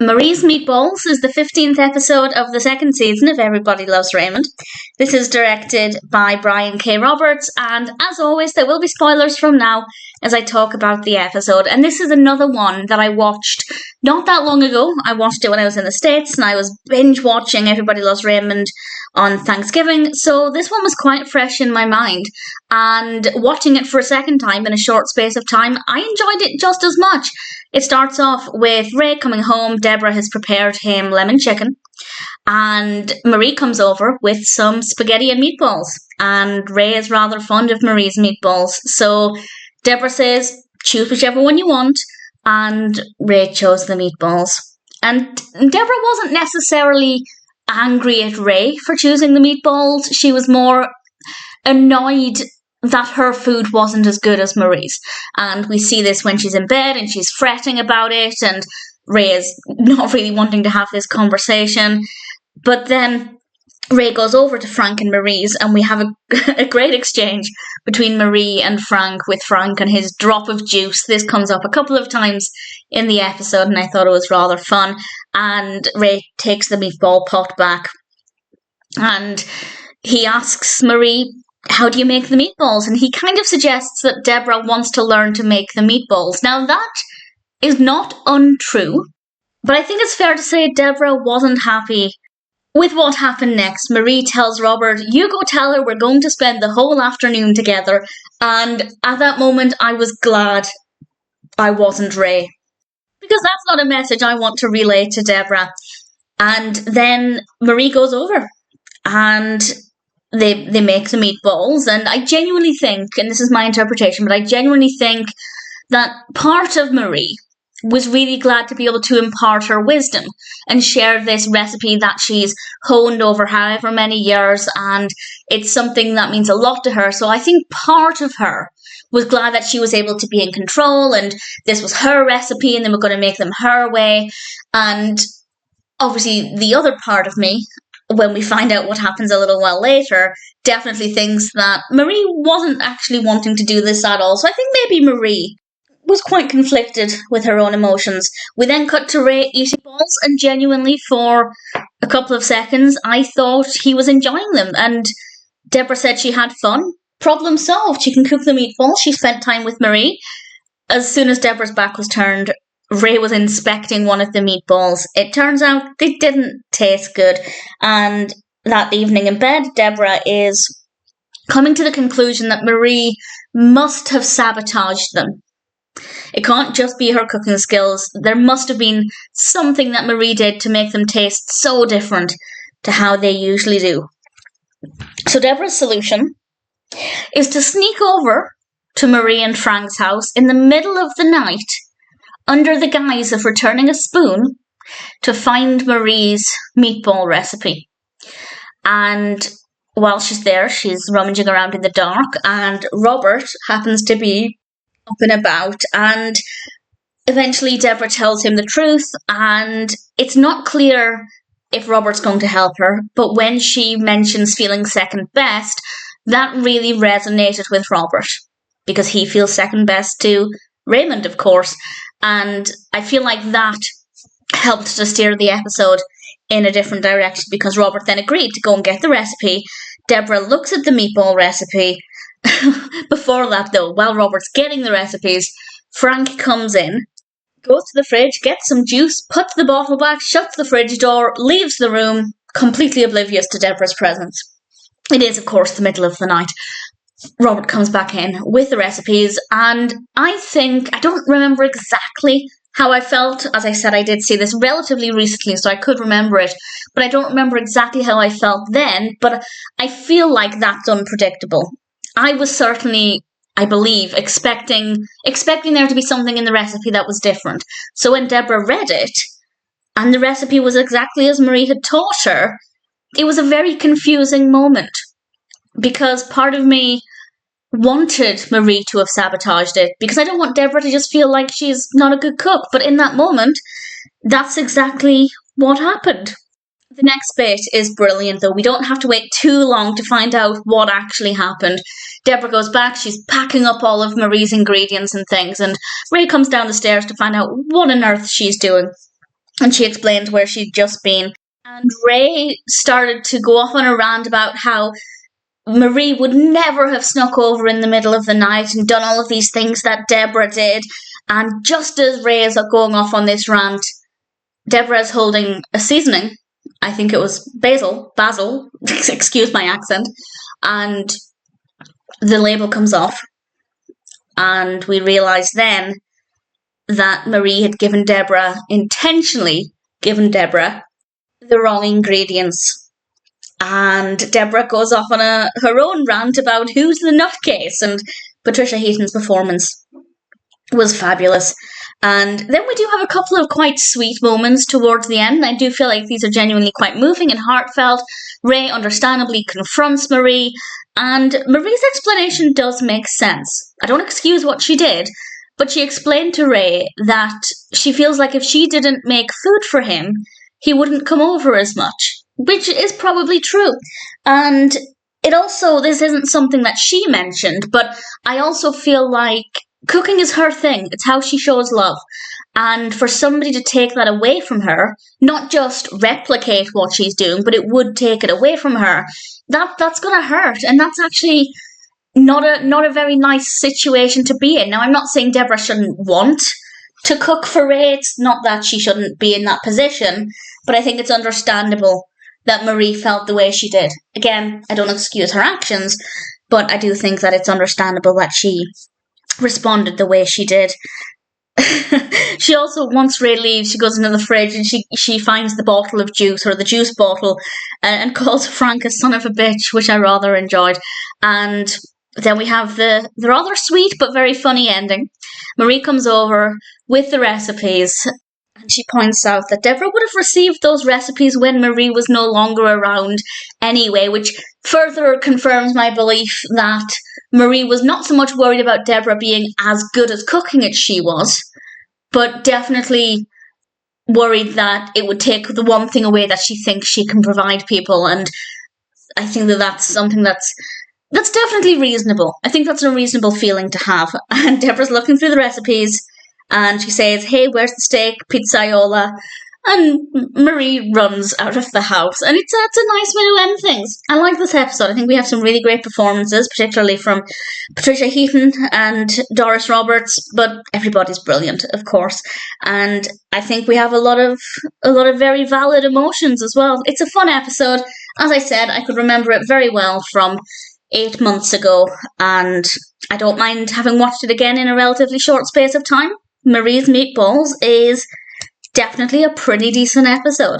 Marie's Meatballs is the 15th episode of the second season of Everybody Loves Raymond. This is directed by Brian K. Roberts, and as always, there will be spoilers from now as I talk about the episode. And this is another one that I watched not that long ago. I watched it when I was in the States, and I was binge watching Everybody Loves Raymond on Thanksgiving, so this one was quite fresh in my mind. And watching it for a second time in a short space of time, I enjoyed it just as much. It starts off with Ray coming home. Debra has prepared him lemon chicken, and Marie comes over with some spaghetti and meatballs, and Ray is rather fond of Marie's meatballs, so Debra says, choose whichever one you want, and Ray chose the meatballs. And Debra wasn't necessarily angry at Ray for choosing the meatballs. She was more annoyed that her food wasn't as good as Marie's. And we see this when she's in bed and she's fretting about it, and Ray is not really wanting to have this conversation. But then Ray goes over to Frank and Marie's, and we have a great exchange between Marie and Frank, with Frank and his drop of juice. This comes up a couple of times in the episode, and I thought it was rather fun. And Ray takes the meatball pot back, and he asks Marie, how do you make the meatballs? And he kind of suggests that Debra wants to learn to make the meatballs. Now, that is not untrue, but I think it's fair to say Debra wasn't happy with what happened next. Marie tells Robert, you go tell her we're going to spend the whole afternoon together. And at that moment, I was glad I wasn't Ray, because that's not a message I want to relay to Debra. And then Marie goes over, and they make the meatballs, and I genuinely think, and this is my interpretation, but I genuinely think that part of Marie was really glad to be able to impart her wisdom and share this recipe that she's honed over however many years, and it's something that means a lot to her. So I think part of her was glad that she was able to be in control, and this was her recipe, and then we're going to make them her way. And obviously the other part of me, when we find out what happens a little while later, definitely thinks that Marie wasn't actually wanting to do this at all. So I think maybe Marie was quite conflicted with her own emotions. We then cut to Ray eating balls, and genuinely for a couple of seconds I thought he was enjoying them. And Debra said she had fun. Problem solved. She can cook the meatballs. She spent time with Marie. As soon as Debra's back was turned, Ray was inspecting one of the meatballs. It turns out they didn't taste good. And that evening in bed, Debra is coming to the conclusion that Marie must have sabotaged them. It can't just be her cooking skills. There must have been something that Marie did to make them taste so different to how they usually do. So Debra's solution is to sneak over to Marie and Frank's house in the middle of the night, under the guise of returning a spoon, to find Marie's meatball recipe. And while she's there, she's rummaging around in the dark, and Robert happens to be up and about, and eventually Debra tells him the truth, and it's not clear if Robert's going to help her, but when she mentions feeling second best, that really resonated with Robert, because he feels second best to Raymond, of course. And I feel like that helped to steer the episode in a different direction, because Robert then agreed to go and get the recipe. Debra looks at the meatball recipe. Before that, though, while Robert's getting the recipes, Frank comes in, goes to the fridge, gets some juice, puts the bottle back, shuts the fridge door, leaves the room, completely oblivious to Debra's presence. It is, of course, the middle of the night. Robert comes back in with the recipes, and I don't remember exactly how I felt. As I said, I did see this relatively recently, so I could remember it, but I don't remember exactly how I felt then, but I feel like that's unpredictable. I was certainly, I believe, expecting there to be something in the recipe that was different. So when Debra read it, and the recipe was exactly as Marie had taught her, it was a very confusing moment, because part of me wanted Marie to have sabotaged it, because I don't want Debra to just feel like she's not a good cook. But in that moment, that's exactly what happened. The next bit is brilliant, though. We don't have to wait too long to find out what actually happened. Debra goes back, she's packing up all of Marie's ingredients and things, and Ray comes down the stairs to find out what on earth she's doing. and she explained where she'd just been. And Ray started to go off on a rant about how Marie would never have snuck over in the middle of the night and done all of these things that Debra did. And just as Ray is going off on this rant, Debra is holding a seasoning. I think it was basil, excuse my accent. And the label comes off. And we realise then that Marie had intentionally given Debra the wrong ingredients. And Debra goes off on her own rant about who's the nutcase, and Patricia Heaton's performance was fabulous. And then we do have a couple of quite sweet moments towards the end. I do feel like these are genuinely quite moving and heartfelt. Ray understandably confronts Marie, and Marie's explanation does make sense. I don't excuse what she did, but she explained to Ray that she feels like if she didn't make food for him, he wouldn't come over as much. Which is probably true. And this isn't something that she mentioned, but I also feel like cooking is her thing. It's how she shows love. And for somebody to take that away from her, not just replicate what she's doing, but it would take it away from her, that's going to hurt. And that's actually not a very nice situation to be in. Now, I'm not saying Debra shouldn't want to cook for Ray. It's not that she shouldn't be in that position, but I think it's understandable that Marie felt the way she did. Again, I don't excuse her actions, but I do think that it's understandable that she responded the way she did. She also, once Ray leaves, she goes into the fridge and she finds the bottle of juice, or the juice bottle, and calls Frank a son of a bitch, which I rather enjoyed. And then we have the rather sweet but very funny ending. Marie comes over with the recipes, and she points out that Debra would have received those recipes when Marie was no longer around anyway, which further confirms my belief that Marie was not so much worried about Debra being as good at cooking as she was, but definitely worried that it would take the one thing away that she thinks she can provide people. And I think that that's something that's definitely reasonable. I think that's a reasonable feeling to have. And Debra's looking through the recipes, and she says, "Hey, where's the steak? Pizzaiola." And Marie runs out of the house. And it's a nice way to end things. I like this episode. I think we have some really great performances, particularly from Patricia Heaton and Doris Roberts, but everybody's brilliant, of course. And I think we have a lot of very valid emotions as well. It's a fun episode. As I said, I could remember it very well from 8 months ago, and I don't mind having watched it again in a relatively short space of time. Marie's Meatballs is definitely a pretty decent episode.